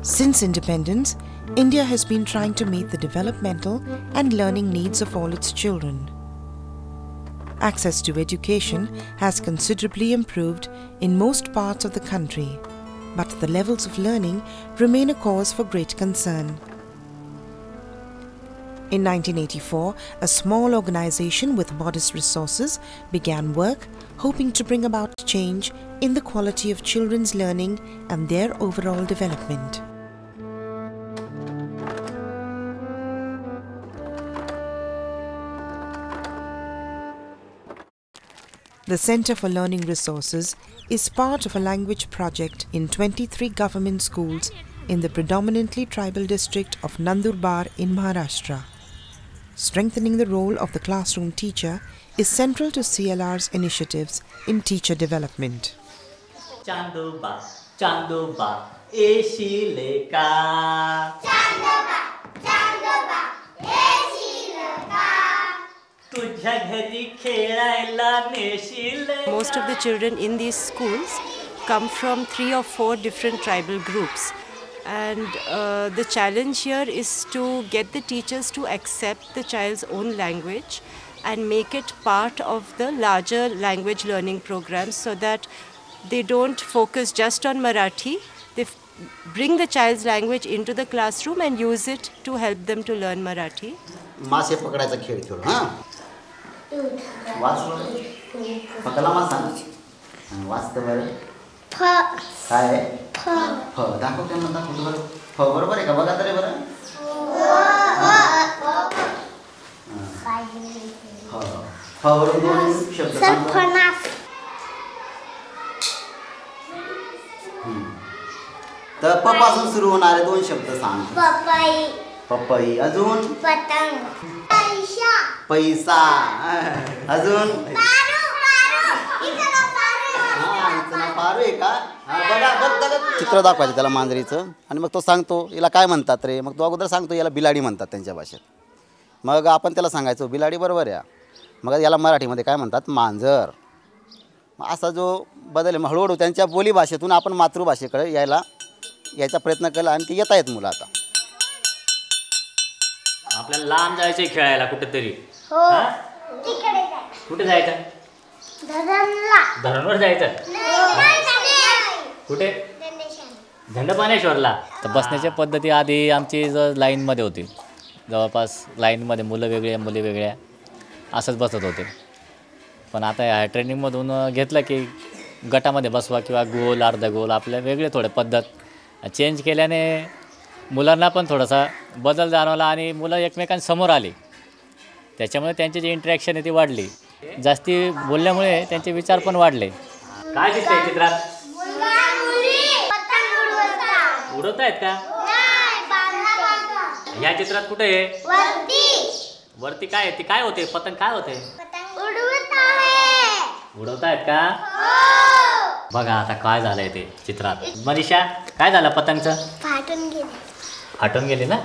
Since independence, India has been trying to meet the developmental and learning needs of all its children. Access to education has considerably improved in most parts of the country, but the levels of learning remain a cause for great concern. In 1984, a small organization with modest resources began work hoping to bring about change in the quality of children's learning and their overall development. The Center for Learning Resources is part of a language project in 23 government schools in the predominantly tribal district of Nandurbar in Maharashtra. Strengthening the role of the classroom teacher is central to CLR's initiatives in teacher development. Chandoba, Chandoba, Eshileka. Chandoba, Chandoba, Eshileka. Tujha ghari khelaila neshile. Most of the children in these schools come from 3 or 4 different tribal groups. And the challenge here is to get the teachers to accept the child's own language and make it part of the larger language learning programs so that they don't focus just on Marathi. They bring the child's language into the classroom and use it to help them to learn Marathi. मासे पकडायचा खेळ खेळू हां वाचलो पकडला मासा वाचतो बरं फ काय फ फ दाखव त्यांना दाखव बरं फ बरोबर आहे का बघा तरी बरं फ फ वरून दोन शब्द फणस तर प पासून सुरू होणारे 2 शब्द सांग पपई पपई अजून पतंग पैसा पैसा अजून पारू पारू आहे का बघा चित्र दाखवायचं त्याला मांजरीचं आणि मग तो सांगतो याला काय म्हणतात रे मग तो अगोदर सांगतो याला बिलाडी म्हणतात त्यांच्या भाषेत मग आपण त्याला सांगायचो बिलाडी बरोबर आहे मग याला मराठीमध्ये काय म्हणतात मांजर असा जो बदल आहे हळूहळू त्यांच्या बोली भाषेतून आपण मातृभाषेकडे यायचा प्रयत्न केला आणि ते येत आहेत मुलं आता आपल्याला लांब जायचंय खेळायला कुठेतरी कुठे जायचं धरणवर जायचं कुठे धंडपानेश्वरला तर बसण्याच्या पद्धती आधी आमची लाईनमध्ये होती जवळपास लाईनमध्ये मुलं वेगळ्या मुली वेगळ्या असंच बसत होते पण आता ह्या ट्रेनिंगमधून घेतलं की गटामध्ये बसवा किंवा गोल अर्धा गोल आपल्या वेगळे थोडे पद्धत चेंज केल्याने मुलांना पण थोडासा बदल जाणवला आणि मुलं एकमेकांसमोर आली त्याच्यामुळे त्यांची जी इंटरॅक्शन आहे ती वाढली जास्ती बोलल्यामुळे त्यांचे विचार पण वाढले काय दिसतंय चित्रात उडवत आहेत का ह्या चित्रात कुठे आहे वरती काय आहे ती काय होते पतंग काय होते उडवत आहेत का बघा आता काय झालंय ते चित्रात मनीषा काय झालं पतंगचं फाटून गेले ना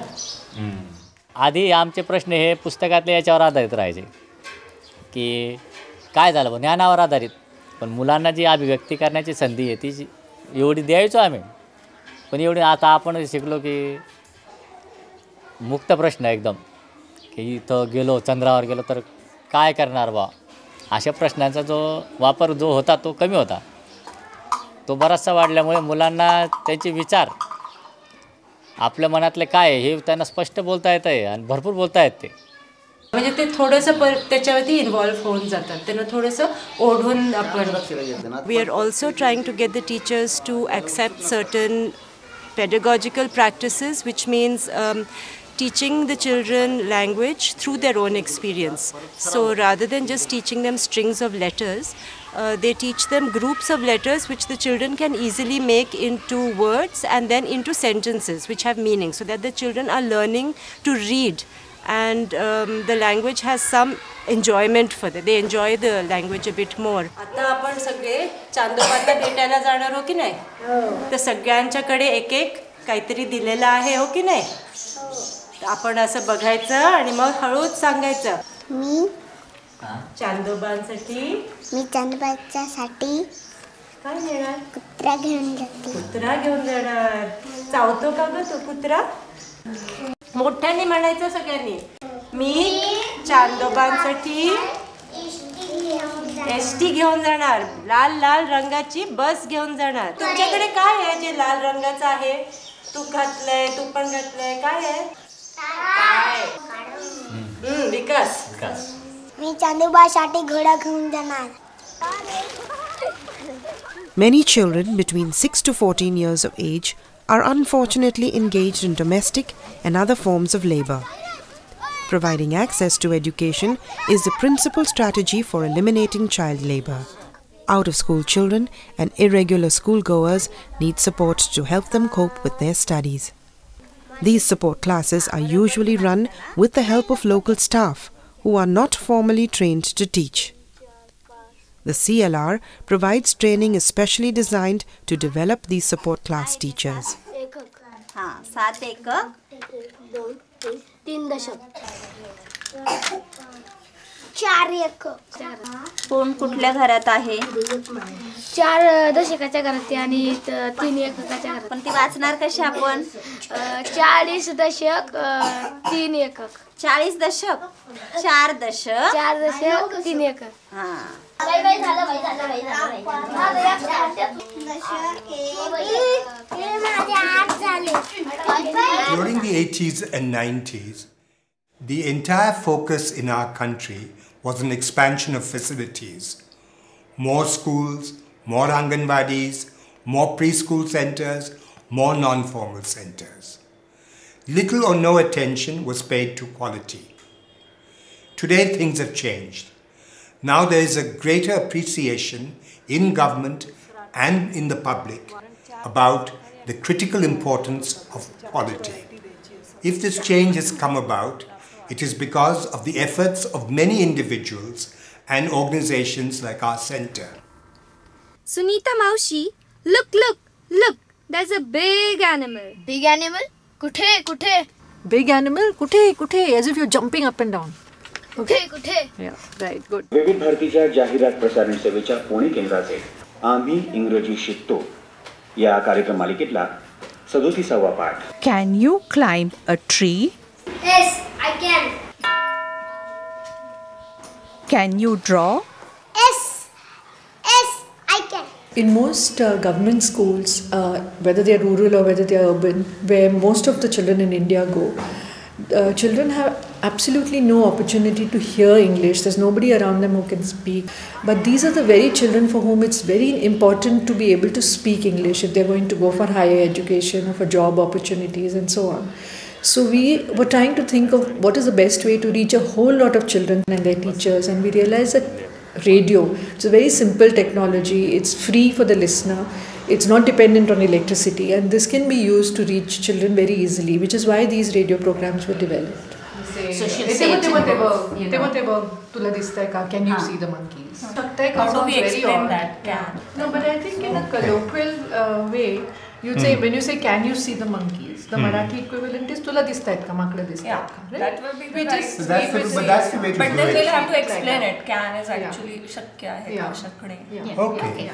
आधी आमचे प्रश्न हे पुस्तकातले याच्यावर आधारित राहायचे की काय झालं ज्ञानावर आधारित पण मुलांना जी अभिव्यक्ती करण्याची संधी आहे ती एवढी द्यायचो आम्ही पण एवढी आता आपण शिकलो की मुक्त प्रश्न एकदम की इथं गेलो चंद्रावर गेलो तर काय करणार बा अशा प्रश्नांचा जो वापर जो होता तो कमी होता तो बराचसा वाढल्यामुळे मुलांना त्यांचे विचार आपल्या मनातले काय हे त्यांना स्पष्ट बोलता येत आहे आणि भरपूर बोलता येत ते म्हणजे ते थोडंसं त्याच्यावरती इन्व्हॉल्व होऊन जातात त्यांना थोडंसं ओढून आपण we are also trying to get the teachers to accept certain pedagogical practices which means teaching the children language through their own experience. So rather than just teaching them strings of letters, they teach them groups of letters which the children can easily make into words and then into sentences which have meaning so that the children are learning to read and the language has some enjoyment for them. They enjoy the language a bit more. आता आपण सगळे चांदोबाला भेटायला जाणार हो की नाही तर सगळ्यांच्याकडे एक एक काहीतरी दिलेलं आहे हो की नाही आपण असं बघायचं आणि मग हळूच सांगायचं चांदोबांसाठी मी चांदोबाच्यासाठी काय नेणार? कुत्रा घेऊन जाते. कुत्रा घेऊन जाणार. चावतो का ग तो कुत्रा? मोठ्याने म्हणायचं सगळ्यांनी. मी चांदोबांसाठी एसटी घेऊन जाणार. लाल लाल रंगाची बस घेऊन जाणार. तुमच्याकडे काय आहे जे लाल रंगाचं आहे? तू घातलंय, तू पण घातलंय. काय आहे? विकास. मी चांदोबासाठी घोडा घेऊन जाणार. Many children between 6 to 14 years of age are unfortunately engaged in domestic and other forms of labor. Providing access to education is the principal strategy for eliminating child labor. Out-of-school children and irregular schoolgoers need support to help them cope with their studies. These support classes are usually run with the help of local staff who are not formally trained to teach. The CLR provides training especially designed to develop these support class teachers. 7 एकक 2 3 दशक 4 एकक. कोण कुठल्या घरात आहे? 4 दशकाच्या घरात आणि 3 एककाच्या घरात. पण ती वाचणार कशी आपण? 40 दशक 3 एकक. 40 दशक 4 दशक 4 दशक 3 एकक. During the 80s and 90s, the entire focus in our country was an expansion of facilities. More schools, more Anganwadis, more preschool centers, more non-formal centers. Little or no attention was paid to quality. Today things have changed. Now there is a greater appreciation in government and in the public about the critical importance of quality. If this change has come about, it is because of the efforts of many individuals and organizations like our center. Sunita Maushi, look, there's a big animal. Big animal? Kuthe? Big animal? Kuthe, as if you're jumping up and down. कुठे? Yeah, right, good. विविध भारतीच्या जाहिरात प्रसारण सेवेच्या पुणे केंद्राचे आम्ही इंग्रजी शिकतो या कार्यक्रम मालिकेतला 37वा पाठ. Can you climb a tree? Yes, I can. Can you draw? Yes, I can. In most government schools, whether they are rural or whether they are urban, where most of the children in India go, children have absolutely no opportunity to hear English. There's nobody around them who can speak. But these are the very children for whom it's very important to be able to speak English if they're going to go for higher education or for job opportunities and so on. So we were trying to think of what is the best way to reach a whole lot of children and their teachers, and we realized that radio, it's a very simple technology, it's free for the listener, it's not dependent on electricity, and this can be used to reach children very easily, which is why these radio programs were developed. तुला दिसतंय का? Can you see the monkeys? How do we explain that? Can. No, but I think in a colloquial way, you'd say, when you say can you see the monkeys, the Marathi equivalent is तुला दिसतायत का? माकडं दिसतायत का? Right? That would be the right. That's the way to But do then it. we'll have to explain it. Can is actually शक्य आहे का? शकणे. Okay.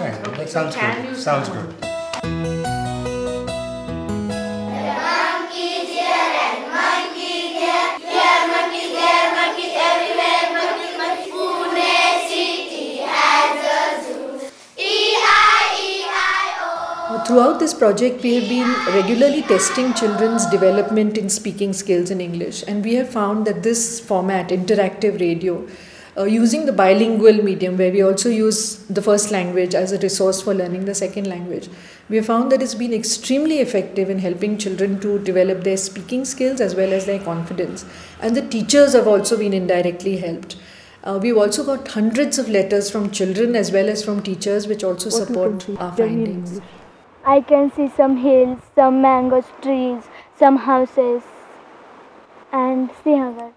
Right. That sounds good. Sounds good. Throughout this project, we have been regularly testing children's development in speaking skills in English, and we have found that this format, interactive radio, using the bilingual medium where we also use the first language as a resource for learning the second language, we have found that it's been extremely effective in helping children to develop their speaking skills as well as their confidence. And the teachers have also been indirectly helped. We've also got hundreds of letters from children as well as from teachers, which also support our findings. I can see some hills, some mango trees, some houses, and Srinagar.